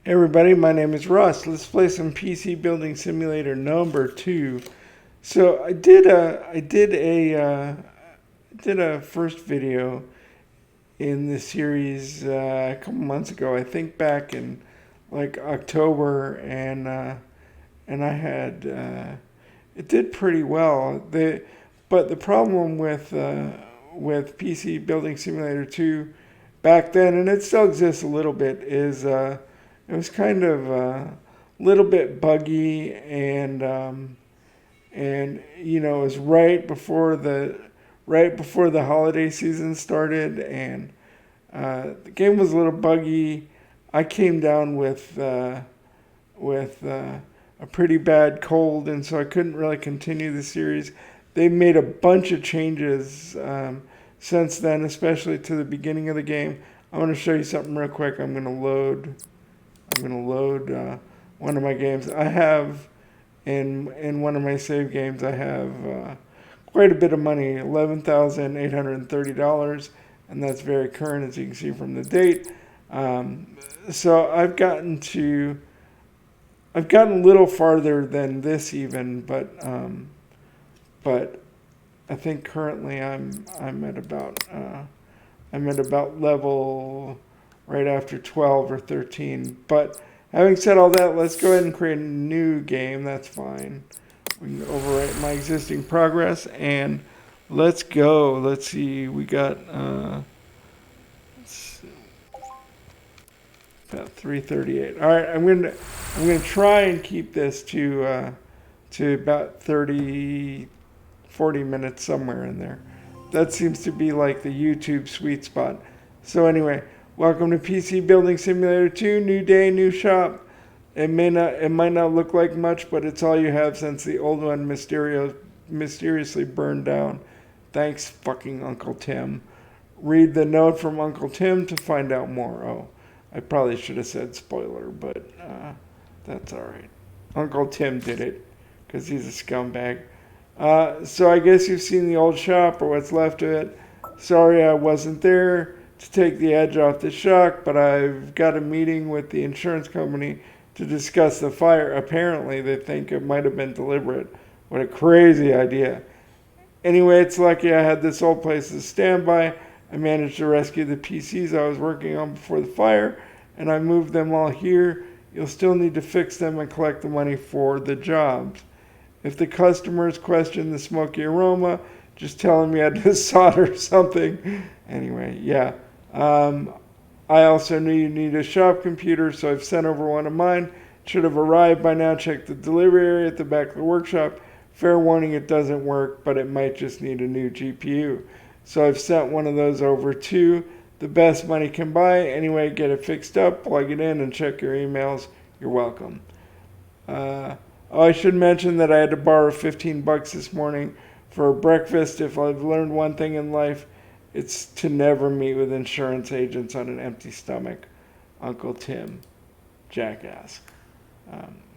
Hey everybody, my name is Russ. Let's play some PC Building Simulator number 2. So I did a first video in the series a couple months ago. I think back in like October, and I had it did pretty well. But the problem with PC Building Simulator 2 back then, and it still exists a little bit, is it was kind of a little bit buggy, and it was right before the holiday season started, and the game was a little buggy. I came down with a pretty bad cold, and so I couldn't really continue the series. They made a bunch of changes since then, especially to the beginning of the game. I want to show you something real quick. I'm going to load one of my games. I have in one of my save games. I have quite a bit of money, $11,830, and that's very current, as you can see from the date. So I've gotten a little farther than this even, but I think currently I'm at about level right after 12 or 13. But having said all that, let's go ahead and create a new game. That's fine. We can overwrite my existing progress, and let's go. Let's see. We got about 338. All right, I'm gonna try and keep this to about 30, 40 minutes, somewhere in there. That seems to be like the YouTube sweet spot. So anyway, welcome to PC Building Simulator 2. New day, new shop. It might not look like much, but it's all you have since the old one mysteriously burned down. Thanks, fucking Uncle Tim. Read the note from Uncle Tim to find out more. Oh, I probably should have said spoiler, but that's all right. Uncle Tim did it because he's a scumbag. So I guess you've seen the old shop, or what's left of it. Sorry I wasn't there to take the edge off the shock, but I've got a meeting with the insurance company to discuss the fire. Apparently they think it might have been deliberate. What a crazy idea. Anyway, it's lucky I had this old place as standby. I managed to rescue the PCs I was working on before the fire, and I moved them all here. You'll still need to fix them and collect the money for the jobs. If the customers question the smoky aroma, just tell them you had to solder something. Anyway, yeah. I also knew you need a shop computer, so I've sent over one of mine. It should have arrived by now. Check the delivery area at the back of the workshop. Fair warning, it doesn't work, but it might just need a new GPU. So I've sent one of those over too. The best money can buy. Anyway, get it fixed up, plug it in, and check your emails. You're welcome. I should mention that I had to borrow $15 this morning for breakfast. If I've learned one thing in life, it's to never meet with insurance agents on an empty stomach. Uncle Tim, jackass.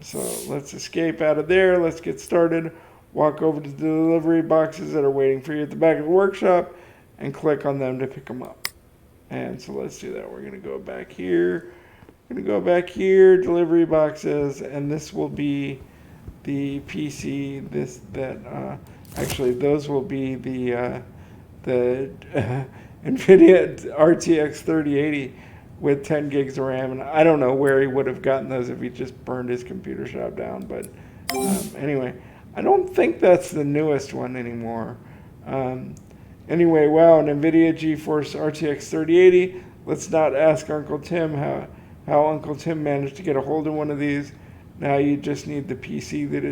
So let's escape out of there. Let's get started. Walk over to the delivery boxes that are waiting for you at the back of the workshop and click on them to pick them up. And so let's do that. We're going to go back here. Delivery boxes, and this will be the PC. Actually, those will be the NVIDIA RTX 3080 with 10 gigs of RAM, and I don't know where he would have gotten those if he just burned his computer shop down. But anyway, I don't think that's the newest one anymore. Anyway, wow, an NVIDIA GeForce RTX 3080. Let's not ask Uncle Tim how Uncle Tim managed to get a hold of one of these. Now you just need the PC that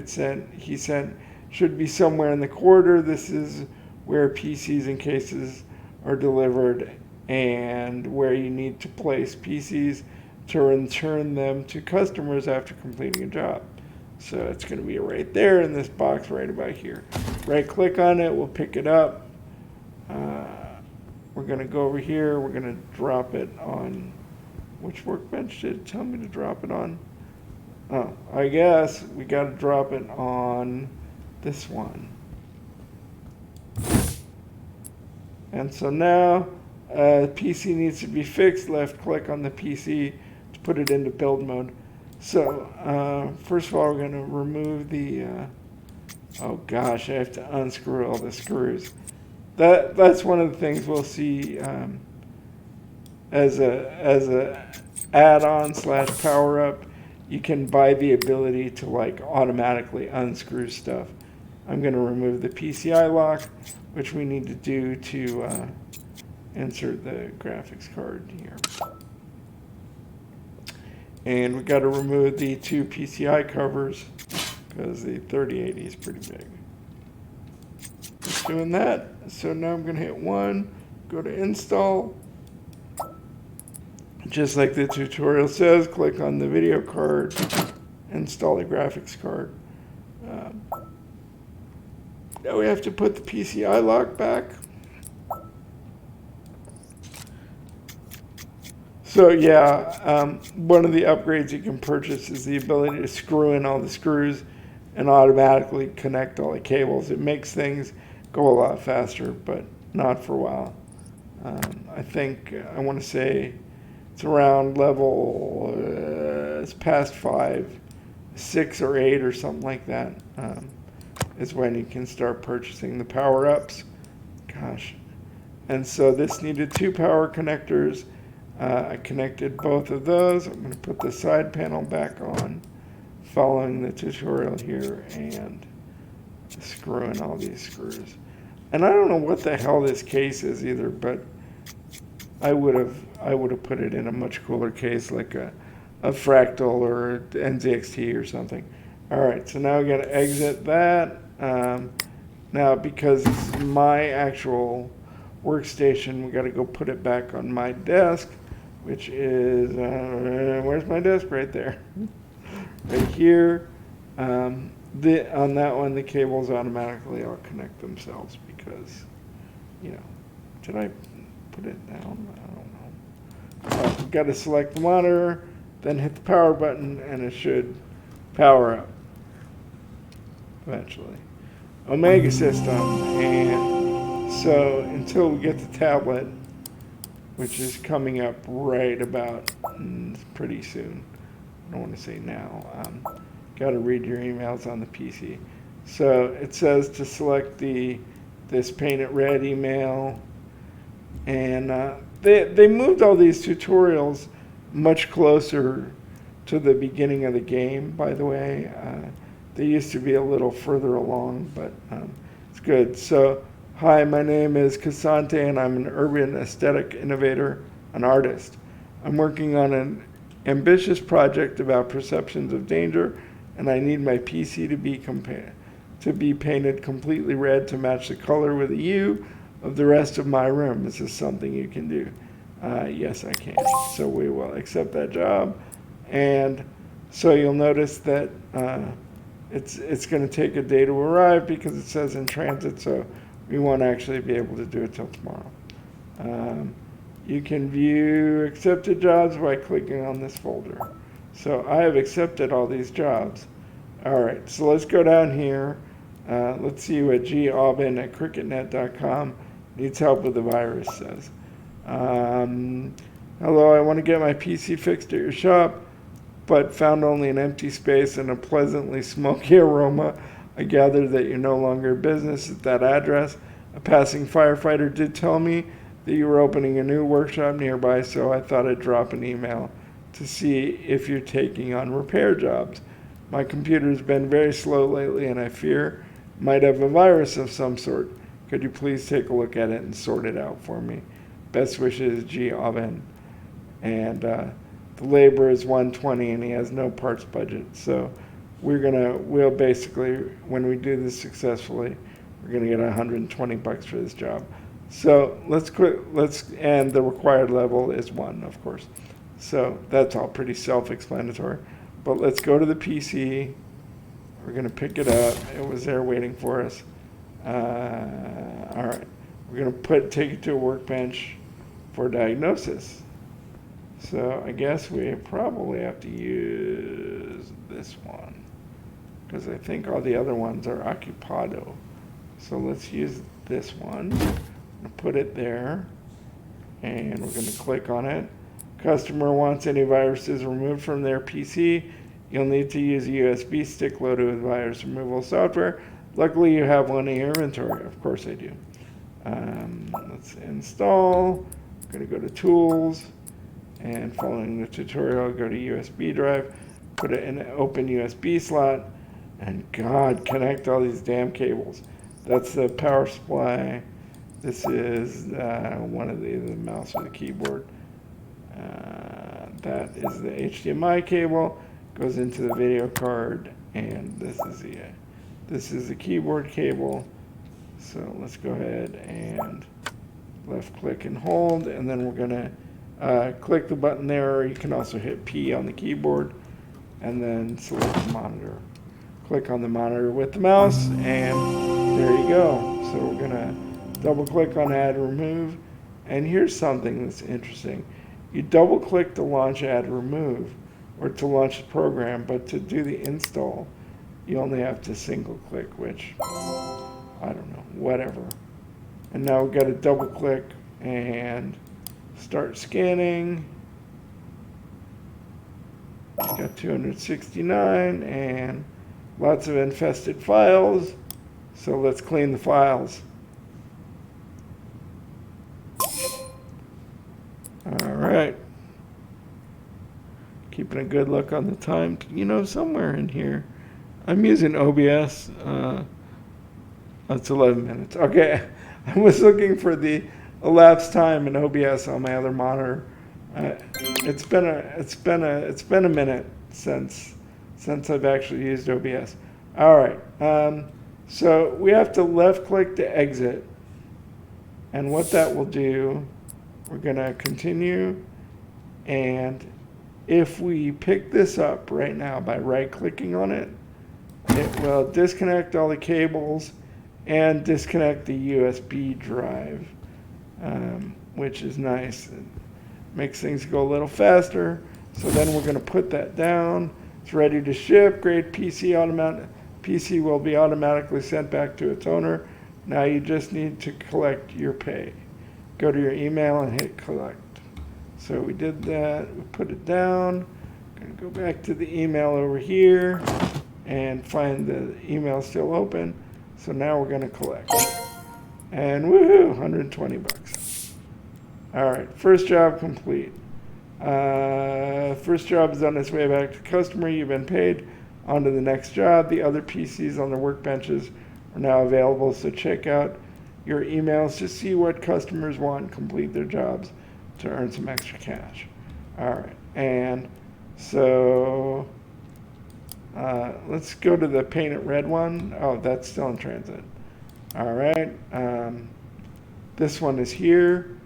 he sent. Should be somewhere in the corridor. This is where PCs and cases are delivered, and where you need to place PCs to return them to customers after completing a job. So it's going to be right there in this box right about here. Right click on it, we'll pick it up. We're going to go over here, we're going to drop it on, which workbench did it tell me to drop it on? Oh, I guess we got to drop it on this one. And so now PC needs to be fixed. Left click on the PC to put it into build mode. So first of all, we're going to remove the, oh gosh, I have to unscrew all the screws. That's one of the things we'll see as a add-on / power up. You can buy the ability to like automatically unscrew stuff. I'm going to remove the PCI lock, which we need to do to insert the graphics card here. And we got to remove the 2 PCI covers because the 3080 is pretty big. Just doing that. So now I'm going to hit 1, go to install. Just like the tutorial says, click on the video card, install the graphics card. Now we have to put the PCI lock back. So yeah, one of the upgrades you can purchase is the ability to screw in all the screws and automatically connect all the cables. It makes things go a lot faster, but not for a while. I think, I want to say it's around level, it's past 5, 6 or 8 or something like that, is when you can start purchasing the power-ups. Gosh. And so this needed 2 power connectors. I connected both of those. I'm going to put the side panel back on, following the tutorial here, and screw in all these screws. And I don't know what the hell this case is either, but I would have put it in a much cooler case, like a Fractal or NZXT or something. All right, so now we got to exit that. Now, because this is my actual workstation, we got to go put it back on my desk, which is, where's my desk? Right there. Right here. On that one, the cables automatically all connect themselves because, you know, did I put it down? I don't know. We've got to select the monitor, then hit the power button, and it should power up eventually. Omega system, and so until we get the tablet, which is coming up right about pretty soon. I don't want to say now. Got to read your emails on the PC. So it says to select this Paint It Red email, and they moved all these tutorials much closer to the beginning of the game, by the way. They used to be a little further along, but it's good. So, hi, my name is Casante, and I'm an urban aesthetic innovator, an artist. I'm working on an ambitious project about perceptions of danger, and I need my PC to be painted completely red to match the color with the hue of the rest of my room. Is this something you can do? Yes, I can. So we will accept that job. And so you'll notice that it's going to take a day to arrive because it says in transit, so we won't actually be able to do it till tomorrow. You can view accepted jobs by clicking on this folder. So I have accepted all these jobs. All right, so let's go down here. Let's see what gaubin@cricketnet.com needs help with the virus says. Hello, I want to get my PC fixed at your shop, but found only an empty space and a pleasantly smoky aroma. I gather that you're no longer in business at that address. A passing firefighter did tell me that you were opening a new workshop nearby, so I thought I'd drop an email to see if you're taking on repair jobs. My computer's been very slow lately, and I fear it might have a virus of some sort. Could you please take a look at it and sort it out for me? Best wishes, G. Aven. And the labor is $120, and he has no parts budget. So we'll basically, when we do this successfully, we're gonna get $120 for this job. So and the required level is 1, of course. So that's all pretty self-explanatory. But let's go to the PC. We're gonna pick it up. It was there waiting for us. All right, we're gonna take it to a workbench for diagnosis. So I guess we probably have to use this one because I think all the other ones are occupado. So let's use this one. I'm gonna put it there, and we're gonna click on it. Customer wants any viruses removed from their PC. You'll need to use a USB stick loaded with virus removal software. Luckily, you have one in your inventory. Of course I do. Let's install. I'm going to go to Tools. And following the tutorial, go to USB drive. Put it in an open USB slot. And God, connect all these damn cables. That's the power supply. This is one of the mouse or the keyboard. That is the HDMI cable. Goes into the video card, and this is the keyboard cable. So let's go ahead and left click and hold, and then we're gonna click the button there, or you can also hit P on the keyboard, and then select the monitor. Click on the monitor with the mouse, and there you go. So we're gonna double click on Add Remove, and here's something that's interesting. You double click to launch Add Remove, or to launch the program, but to do the install, you only have to single click, which, I don't know, whatever. And now we've got to double click and start scanning. Got 269 and lots of infested files. So let's clean the files. All right. Keeping a good look on the time. You know, somewhere in here, I'm using OBS. It's 11 minutes. Okay, I was looking for the elapsed time in OBS on my other monitor. It's been a minute since I've actually used OBS. All right. So we have to left click to exit, and what that will do, we're gonna continue, and if we pick this up right now by right-clicking on it, it will disconnect all the cables and disconnect the USB drive, which is nice. It makes things go a little faster. So then we're going to put that down. It's ready to ship. Great PC will be automatically sent back to its owner. Now you just need to collect your pay. Go to your email and hit collect. So we did that, we put it down. I'm gonna go back to the email over here and find the email still open. So now we're gonna collect. And woohoo, 120 bucks. All right, first job complete. First job is on its way back to customer. You've been paid. On to the next job. The other PCs on the workbenches are now available, so check out your emails to see what customers want and complete their jobs to earn some extra cash. All right, and so let's go to the paint it red one. Oh, that's still in transit. All right, this one is here.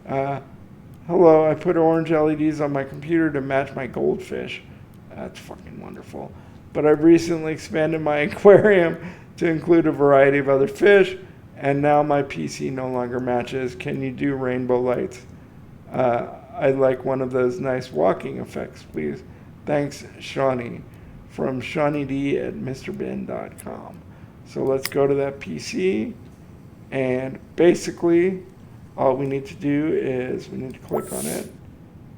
Hello, I put orange LEDs on my computer to match my goldfish. That's fucking wonderful. But I've recently expanded my aquarium to include a variety of other fish, and now my PC no longer matches. Can you do rainbow lights? I'd like one of those nice walking effects, please. Thanks, Shawnee, from ShawneeD@MrBin.com. So let's go to that PC, and basically all we need to do is we need to click on it,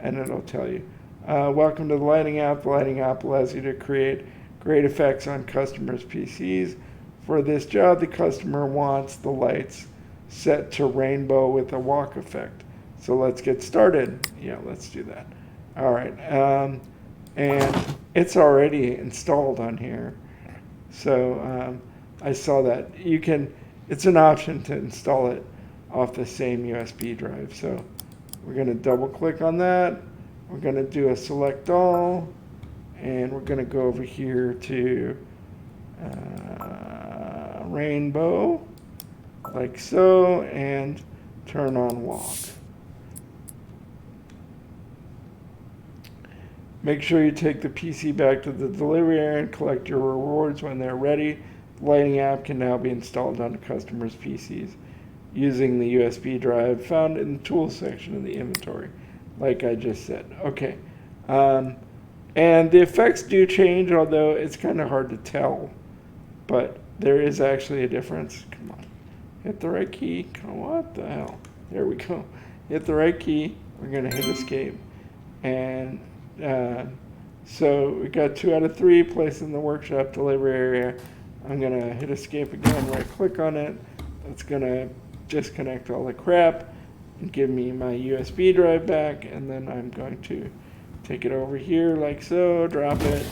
and it'll tell you. Welcome to the Lighting app. The Lighting app allows you to create great effects on customers' PCs. For this job, the customer wants the lights set to rainbow with a walk effect. So let's get started. Yeah, let's do that. All right. And it's already installed on here. So I saw that. It's an option to install it off the same USB drive. So we're going to double click on that. We're going to do a select all. And we're going to go over here to rainbow, like so, and turn on walk. Make sure you take the PC back to the delivery area and collect your rewards when they're ready. The Lighting app can now be installed on customers' PCs using the USB drive found in the tools section of the inventory, like I just said. Okay. And the effects do change, although it's kind of hard to tell. But there is actually a difference. Come on. Hit the right key. What the hell? There we go. Hit the right key. We're going to hit escape. And so we got 2 out of 3, place in the workshop delivery area. I'm going to hit escape again, right click on it. That's going to disconnect all the crap and give me my USB drive back. And then I'm going to take it over here like so, drop it,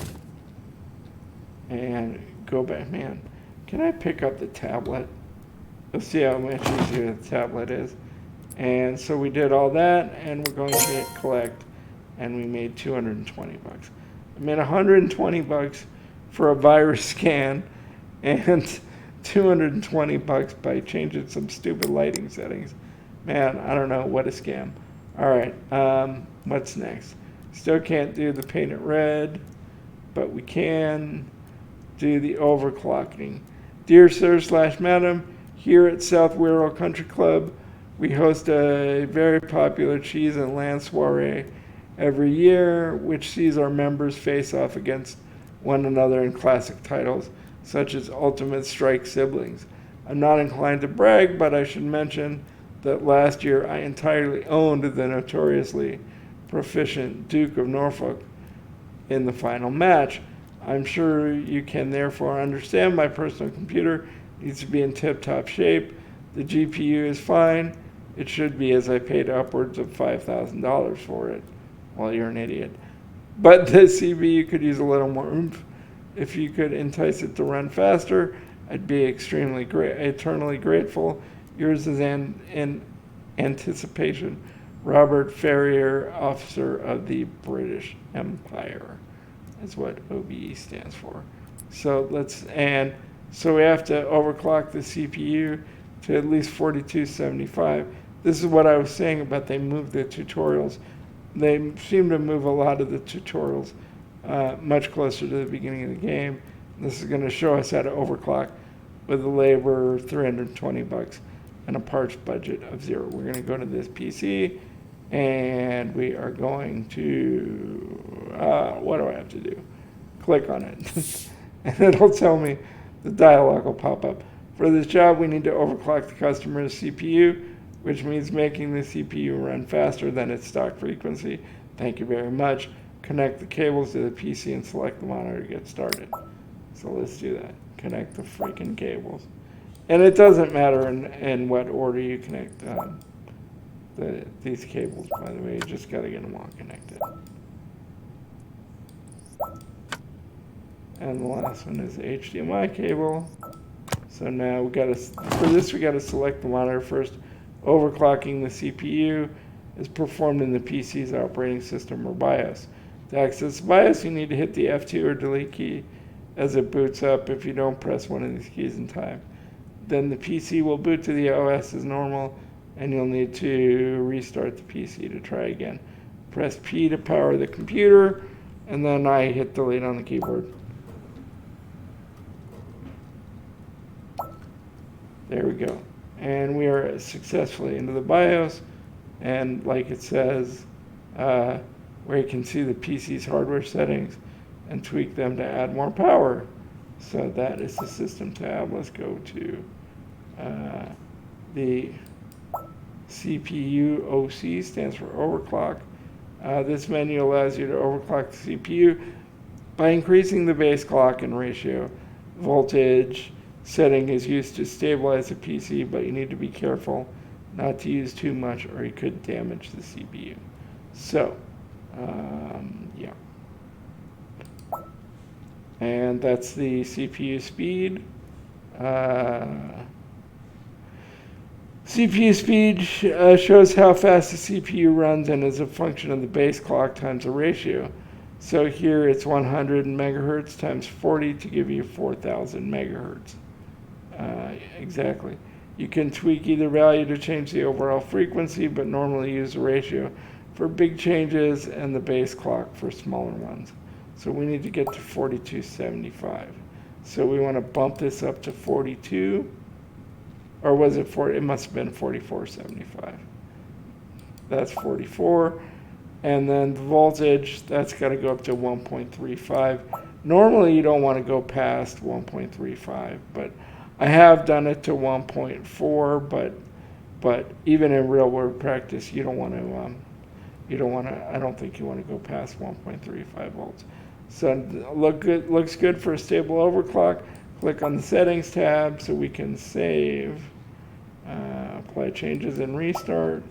and go back. Man, can I pick up the tablet? You'll see how much easier the tablet is. And so we did all that, and we're going to hit collect, and we made 220 bucks. I made 120 bucks for a virus scan, and 220 bucks by changing some stupid lighting settings. Man, I don't know, what a scam. All right, what's next? Still can't do the paint it red, but we can do the overclocking. Dear Sir / Madam, here at South Wirral Country Club, we host a very popular cheese and land soiree every year, which sees our members face off against one another in classic titles, such as Ultimate Strike Siblings. I'm not inclined to brag, but I should mention that last year I entirely owned the notoriously proficient Duke of Norfolk in the final match. I'm sure you can therefore understand my personal computer needs to be in tip-top shape. The GPU is fine. It should be, as I paid upwards of $5,000 for it. Well, you're an idiot. But the CPU could use a little more oomph. If you could entice it to run faster, I'd be eternally grateful. Yours is in anticipation, Robert Ferrier, officer of the British Empire, is what OBE stands for. So so we have to overclock the CPU to at least 4275. This is what I was saying about they moved the tutorials. They seem to move a lot of the tutorials much closer to the beginning of the game. This is going to show us how to overclock with a labor 320 bucks and a parts budget of 0. We're going to go to this PC and we are going to, what do I have to do? Click on it. And it'll tell me, the dialog will pop up. For this job, we need to overclock the customer's CPU, which means making the CPU run faster than its stock frequency. Thank you very much. Connect the cables to the PC and select the monitor to get started. So let's do that. Connect the freaking cables. And it doesn't matter in what order you connect these cables, by the way. You just got to get them all connected. And the last one is the HDMI cable. So now we got to, for this we got to select the monitor first. Overclocking the CPU is performed in the PC's operating system or BIOS. To access BIOS, you need to hit the F2 or delete key as it boots up if you don't press one of these keys in time. Then the PC will boot to the OS as normal, and you'll need to restart the PC to try again. Press P to power the computer, and then I hit delete on the keyboard. There we go. And we are successfully into the BIOS, and like it says, where you can see the PC's hardware settings and tweak them to add more power. So that is the system tab. Let's go to the CPU OC, stands for overclock. This menu allows you to overclock the CPU by increasing the base clock and ratio. Voltage setting is used to stabilize the PC, but you need to be careful not to use too much or you could damage the CPU. So, yeah. And that's the CPU speed. CPU speed shows how fast the CPU runs and is a function of the base clock times the ratio. So here it's 100 megahertz times 40 to give you 4,000 megahertz. Exactly. You can tweak either value to change the overall frequency, but normally use the ratio for big changes and the base clock for smaller ones. So we need to get to 4275. So we want to bump this up to 42, or was it 40? It must have been 4475. That's 44. And then the voltage, that's got to go up to 1.35. Normally you don't want to go past 1.35, but I have done it to 1.4, but even in real world practice, you don't want to you don't want to, I don't think you want to go past 1.35 volts. So looks good for a stable overclock. Click on the settings tab so we can save, apply changes and restart.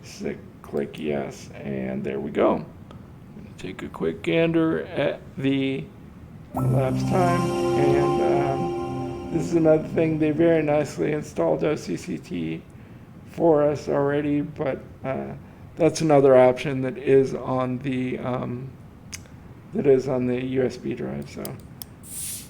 So click yes, and there we go. Take a quick gander at the elapsed time, and this is another thing. They very nicely installed OCCT for us already, but that's another option that is on the USB drive. So,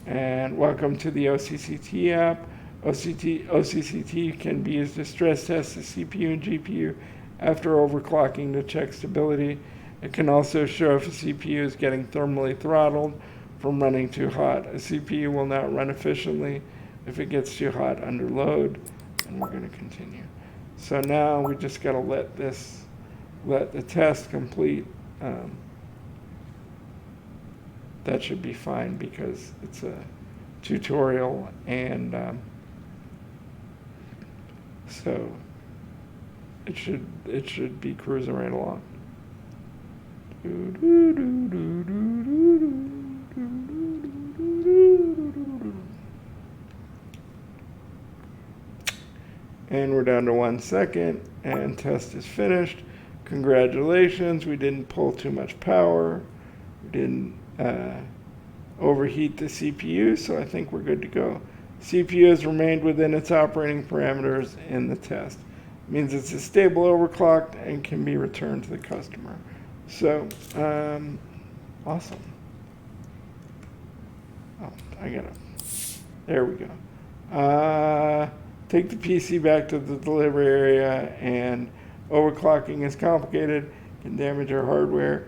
and welcome to the OCCT app. OCCT can be used to stress test the CPU and GPU after overclocking to check stability. It can also show if a CPU is getting thermally throttled from running too hot. A CPU will not run efficiently if it gets too hot under load, and we're going to continue. So now we just got to let the test complete. That should be fine because it's a tutorial, and so it should be cruising right along. And we're down to 1 second, and test is finished. Congratulations, we didn't pull too much power. We didn't overheat the CPU, so I think we're good to go. CPU has remained within its operating parameters in the test. It means it's stable overclocked and can be returned to the customer. So, awesome. Oh, there we go. Take the PC back to the delivery area, and overclocking is complicated, can damage your hardware,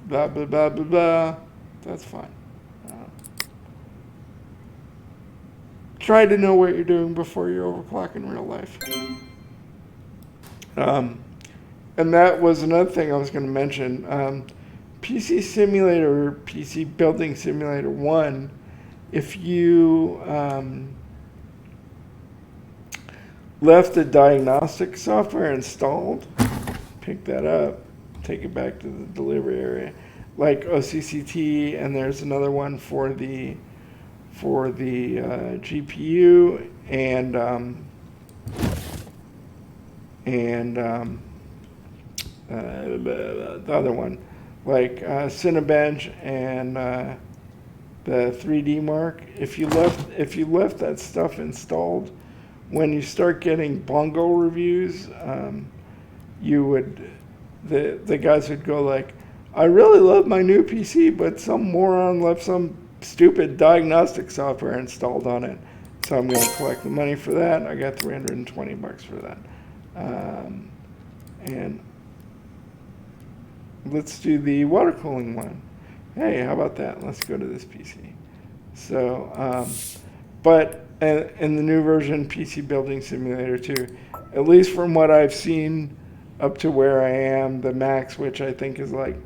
blah, blah, blah, blah, blah. That's fine. Try to know what you're doing before you overclock in real life. And that was another thing I was going to mention. PC Simulator, PC Building Simulator 1, if you left the diagnostic software installed, pick that up, take it back to the delivery area, like OCCT, and there's another one for the GPU and the other one, like Cinebench and the 3D Mark. If you left that stuff installed, when you start getting bongo reviews, the guys would go like, "I really love my new PC, but some moron left some stupid diagnostic software installed on it, so I'm going to collect the money for that." I got $320 for that. And let's do the water cooling one. Hey, how about that? Let's go to this PC. So, but in the new version, PC Building Simulator 2, at least from what I've seen up to where I am, the max, which I think is like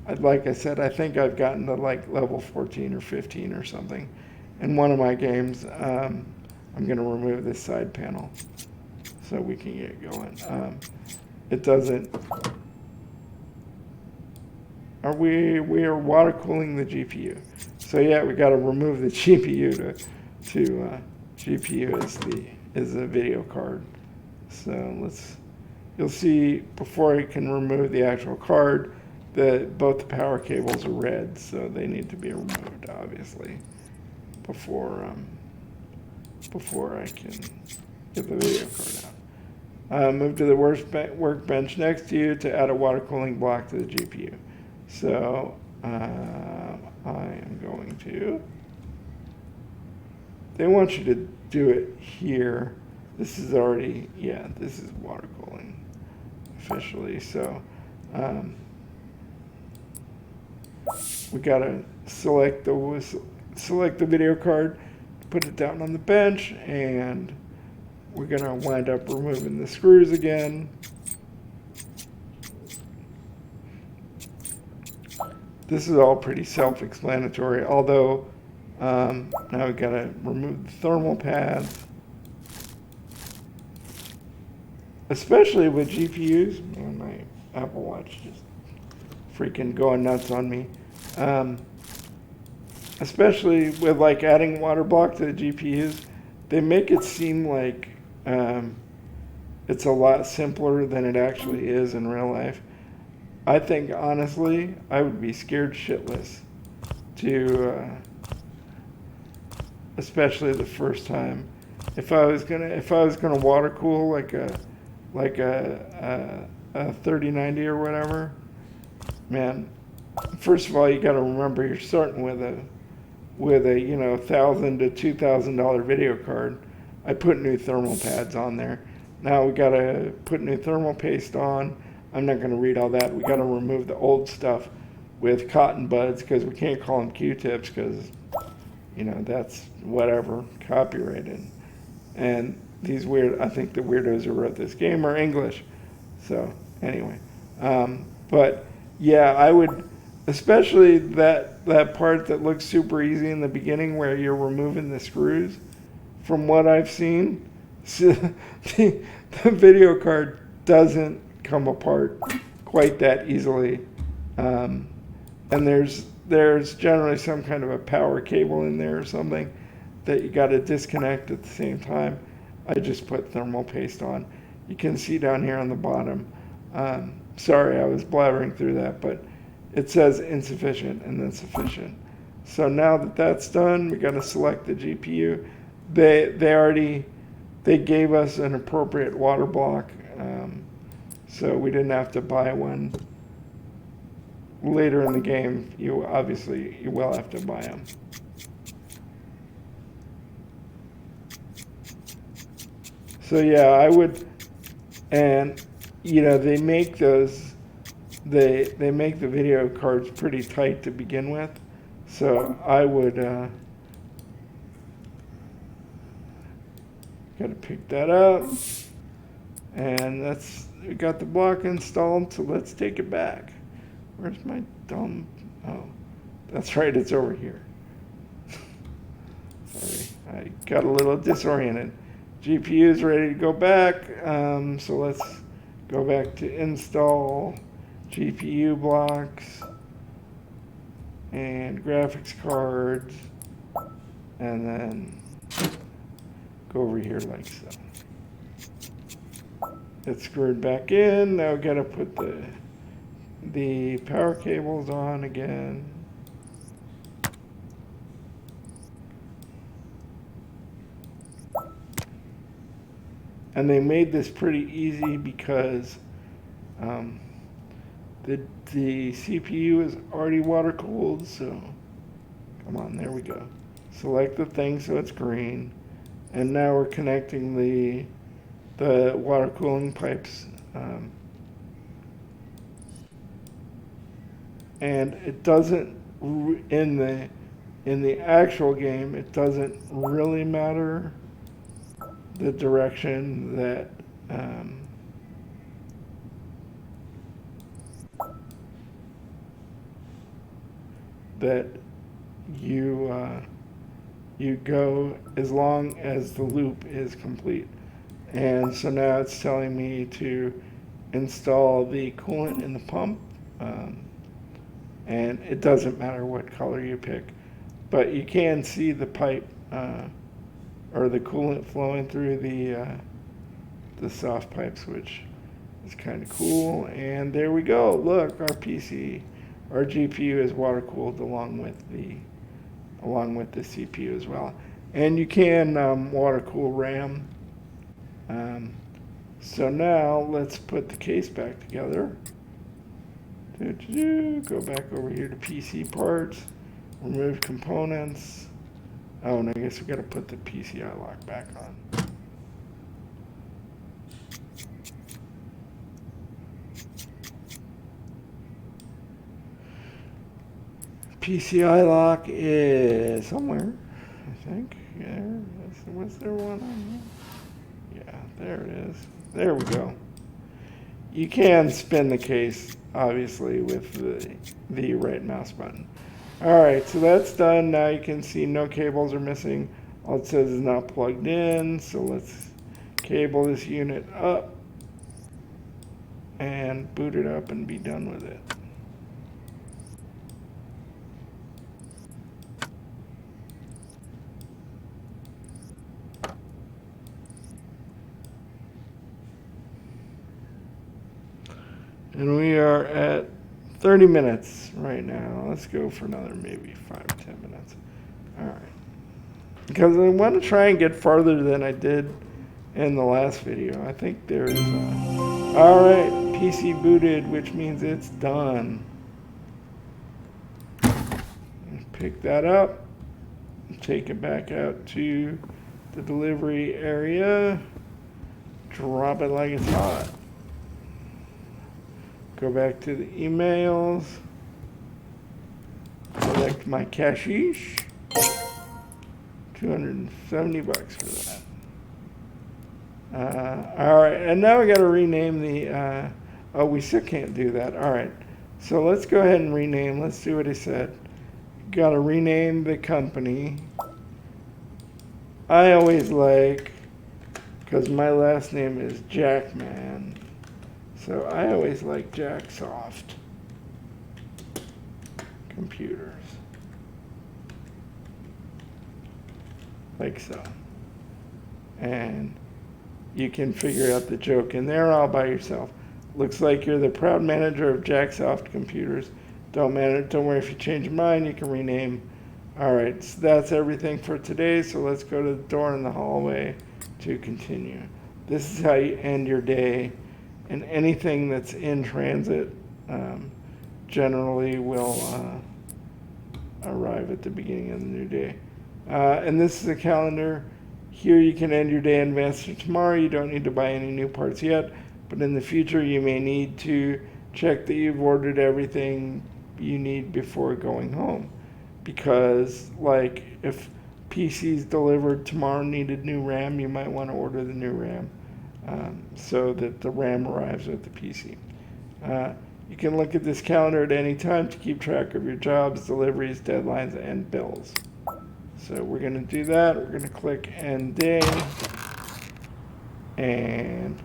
I said, I think I've gotten to like level 14 or 15 or something. In one of my games, I'm going to remove this side panel so we can get going. It doesn't. We are water cooling the GPU. So yeah, we got to remove the GPU to GPU is the video card. So you'll see before I can remove the actual card, both the power cables are red, so they need to be removed, obviously, before I can get the video card out. Move to the workbench next to you to add a water cooling block to the GPU. So I am going to. They want you to do it here. This is already, this is water cooling officially. So we gotta select the video card, put it down on the bench, and we're gonna wind up removing the screws again. This is all pretty self-explanatory, although now we gotta remove the thermal pads, especially with GPUs. Man, my Apple Watch just freaking going nuts on me. Especially with like adding water block to the GPUs, they make it seem like it's a lot simpler than it actually is in real life. I think honestly, I would be scared shitless to, especially the first time. If I was gonna water cool like a 3090 or whatever, man. First of all, you got to remember you're starting with a $1,000 to $2,000 video card. I put new thermal pads on there. Now we got to put new thermal paste on. I'm not going to read all that. We got to remove the old stuff with cotton buds because we can't call them Q-tips because that's whatever, copyrighted. And these I think the weirdos who wrote this game are English. So anyway, but yeah, I would, especially that part that looks super easy in the beginning where you're removing the screws. From what I've seen, the video card doesn't come apart quite that easily, and there's generally some kind of a power cable in there or something that you got to disconnect at the same time. I just put thermal paste on. You can see down here on the bottom. Sorry, I was blabbering through that, but it says insufficient and then sufficient. So now that that's done, we got to select the GPU. They gave us an appropriate water block, so we didn't have to buy one. Later in the game, you will have to buy them. So yeah, I would, and they make those, they make the video cards pretty tight to begin with. So I would, got to pick that up, and we got the block installed. So let's take it back. Where's my dumb? Oh, that's right, it's over here. Sorry, I got a little disoriented. GPU is ready to go back, so let's go back to install GPU blocks and graphics cards, and then go over here like so. It's screwed back in. Now we gotta put the power cables on again. And they made this pretty easy because the CPU is already water cooled. So come on, there we go. Select the thing so it's green, and now we're connecting the water cooling pipes. And it doesn't in the actual game. It doesn't really matter the direction that you go, as long as the loop is complete. And so now it's telling me to install the coolant in the pump, and it doesn't matter what color you pick, but you can see the pipe or the coolant flowing through the soft pipes, which is kind of cool. And there we go. Look, our GPU is water cooled along with the CPU as well. And you can water cool RAM. So now let's put the case back together. Go back over here to PC parts, remove components. Oh, and I guess we got to put the PCI lock back on. PCI lock is somewhere, I think. Yeah, was there one on here? Yeah, there it is. There we go. You can spin the case, obviously, with the right mouse button. All right, so that's done. Now you can see no cables are missing. All it says is not plugged in. So let's cable this unit up and boot it up and be done with it. And we are at 30 minutes right now. Let's go for another maybe 5-10 minutes. All right. Because I want to try and get farther than I did in the last video. I think there's... all right, PC booted, which means it's done. Pick that up. Take it back out to the delivery area. Drop it like it's hot. Go back to the emails. Select my cashish. $270 for that. All right, and now we got to rename the. Oh, we still can't do that. All right, so let's go ahead and rename. Let's see what he said. Got to rename the company. I always like, because my last name is Jackman, so I always like Jacksoft Computers. Like so. And you can figure out the joke in there all by yourself. Looks like you're the proud manager of Jacksoft Computers. Don't worry if you change your mind, you can rename. All right, so that's everything for today. So let's go to the door in the hallway to continue. This is how you end your day. And anything that's in transit generally will arrive at the beginning of the new day. And this is a calendar. Here you can end your day in advance for tomorrow. You don't need to buy any new parts yet, but in the future you may need to check that you've ordered everything you need before going home. Because like if PCs delivered tomorrow needed new RAM, you might want to order the new RAM so that the RAM arrives with the PC. You can look at this calendar at any time to keep track of your jobs, deliveries, deadlines, and bills. So we're going to do that. We're going to click end day. And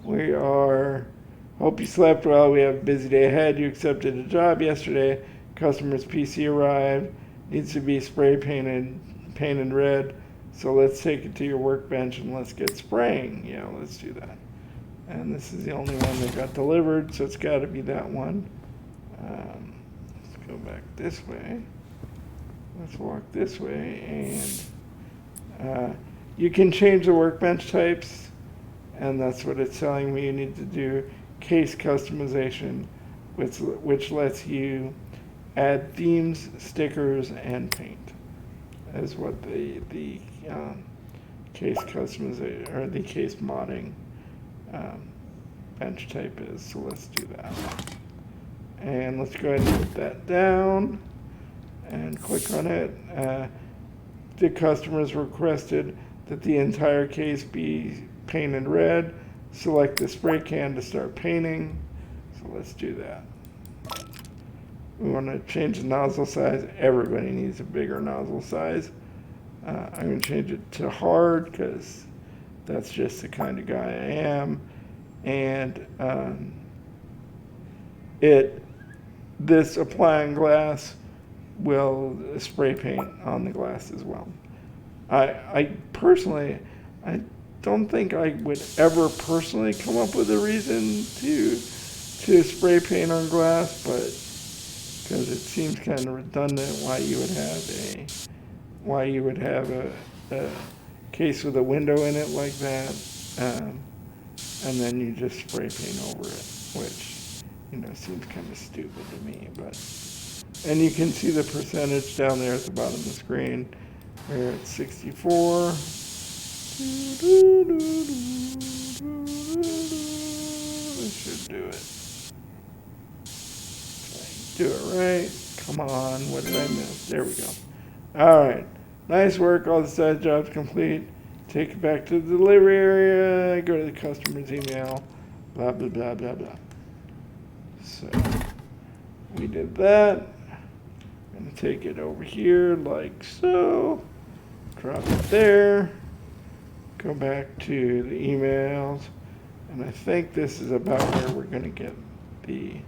we are, hope you slept well. We have a busy day ahead. You accepted a job yesterday. Customer's PC arrived. Needs to be spray painted red. So let's take it to your workbench and let's get spraying. Yeah, let's do that. And this is the only one that got delivered, so it's got to be that one. Let's go back this way. Let's walk this way, and you can change the workbench types, and that's what it's telling me you need to do. Case customization, which lets you add themes, stickers, and paint. Is what the case customization or the case modding bench type is. So let's do that. And let's go ahead and put that down and click on it. The customers requested that the entire case be painted red. Select the spray can to start painting. So let's do that. We want to change the nozzle size. Everybody needs a bigger nozzle size. I'm going to change it to hard because that's just the kind of guy I am. And this applying glass will spray paint on the glass as well. I personally, I don't think I would ever personally come up with a reason to spray paint on glass, but because it seems kind of redundant why you would have a case with a window in it like that, and then you just spray paint over it, which seems kind of stupid to me. But and you can see the percentage down there at the bottom of the screen. We're at 64. This should do it. Do it right. Come on. What did I miss? There we go. All right. Nice work. All the side jobs complete. Take it back to the delivery area. Go to the customer's email. Blah, blah, blah, blah, blah. So we did that. I'm going to take it over here like so. Drop it there. Go back to the emails. And I think this is about where we're going to get the...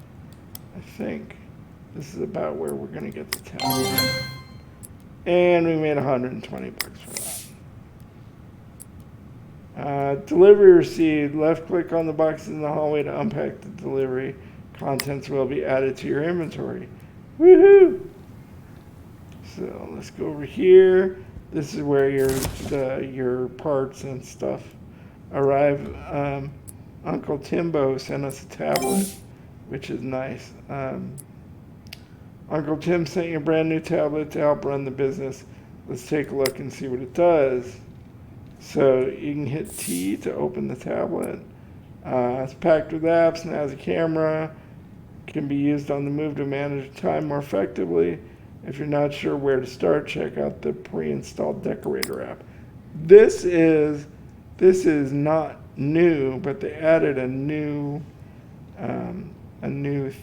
This is about where we're going to get the tab. And we made $120 for that. Delivery received. Left click on the boxes in the hallway to unpack the delivery. Contents will be added to your inventory. Woohoo! So let's go over here. This is where your parts and stuff arrive. Uncle Timbo sent us a tablet, which is nice. Uncle Tim sent you a brand new tablet to help run the business. Let's take a look and see what it does. So you can hit T to open the tablet. It's packed with apps and has a camera. Can be used on the move to manage time more effectively. If you're not sure where to start, check out the pre-installed Decorator app. This is not new, but they added a new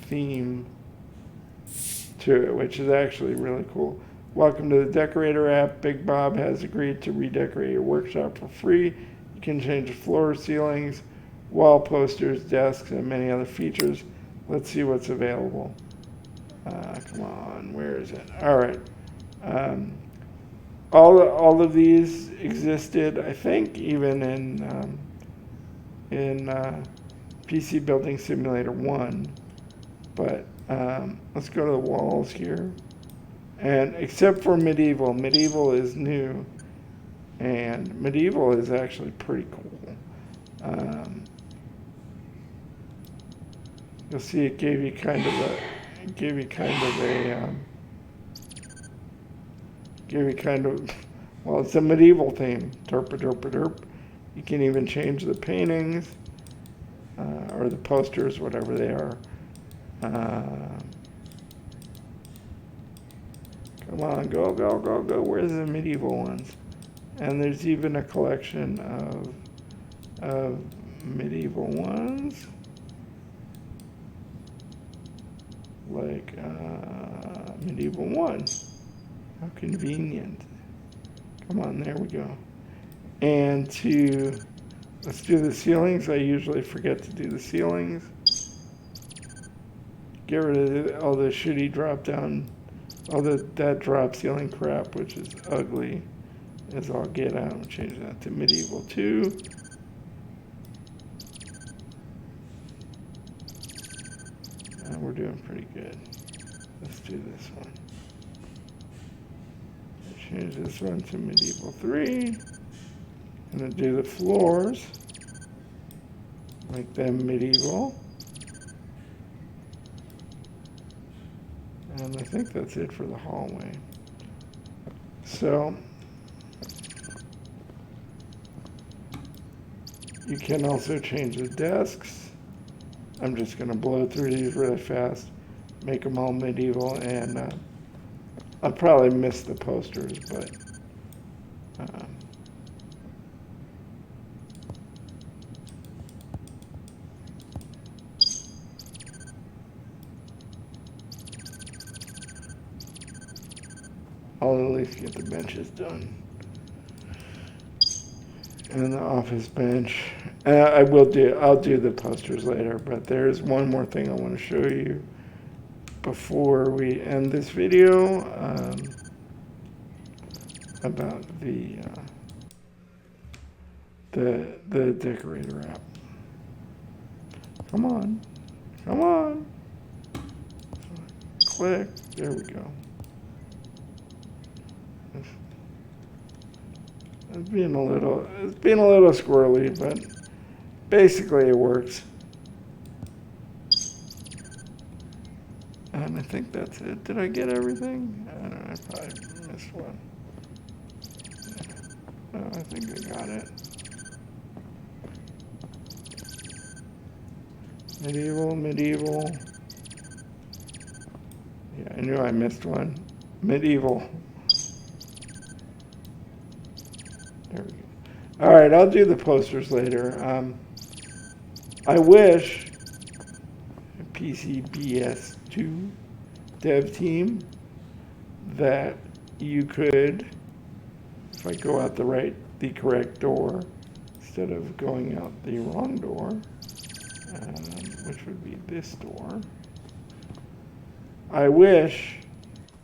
theme to it, which is actually really cool. Welcome to the Decorator app. Big Bob has agreed to redecorate your workshop for free. You can change the floor, ceilings, wall posters, desks, and many other features. Let's see what's available. Come on, where is it? All right. All of these existed, I think, even in PC Building Simulator 1. But let's go to the walls here. And except for Medieval, Medieval is new, and Medieval is actually pretty cool. You'll see it gave you kind of a well, it's a medieval theme. Derp derp derp. You can even change the paintings or the posters, whatever they are. Come on, go, go, go, go. Where's the medieval ones? And there's even a collection of medieval ones. Like medieval 1. How convenient. Come on, there we go. And let's do the ceilings. I usually forget to do the ceilings. Get rid of all the shitty drop down, all that drop ceiling crap, which is ugly as all get out. We'll change that to medieval 2. We're doing pretty good. Let's do this one. Change this one to medieval 3. I'm going to do the floors. Make them medieval. And I think that's it for the hallway. So you can also change the desks. I'm just going to blow through these really fast, make them all medieval, and I'll probably miss the posters, but I'll at least get the benches done. And the office bench. I'll do the posters later, but there's one more thing I want to show you before we end this video about the Decorator app. Come on, come on. Click. There we go. It's being a little squirrely, but basically it works. And I think that's it. Did I get everything? I don't know, I probably missed one. No, I think I got it. Medieval. Yeah, I knew I missed one. Medieval. There we go. All right, I'll do the posters later. I wish PCBS 2 dev team that you could, if I go out the correct door instead of going out the wrong door, which would be this door. I wish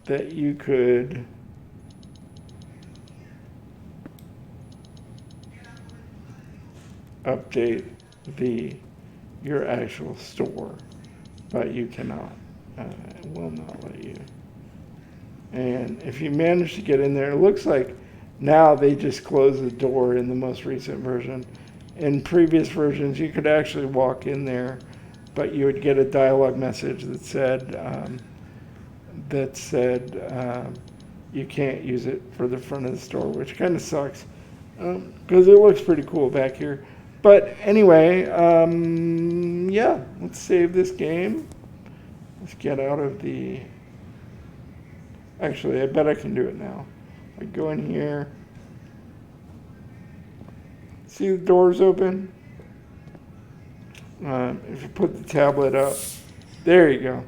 that you could update your actual store, but you cannot. It will not let you. And if you manage to get in there, it looks like now they just closed the door in the most recent version. In previous versions, you could actually walk in there, but you would get a dialog message that said you can't use it for the front of the store, which kind of sucks because it looks pretty cool back here. But anyway, yeah, let's save this game. Let's get out of the... Actually, I bet I can do it now. I go in here. See the doors open? If you put the tablet up, there you go.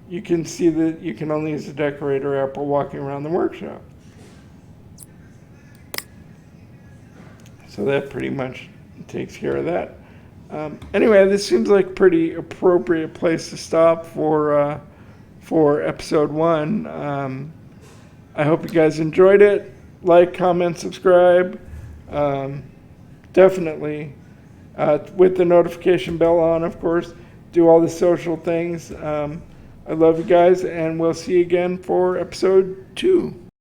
You can see that you can only use the decorator app while walking around the workshop. So that pretty much takes care of that. Anyway, this seems like a pretty appropriate place to stop for episode 1. I hope you guys enjoyed it. Like, comment, subscribe. Definitely. With the notification bell on, of course. Do all the social things. I love you guys, and we'll see you again for episode 2.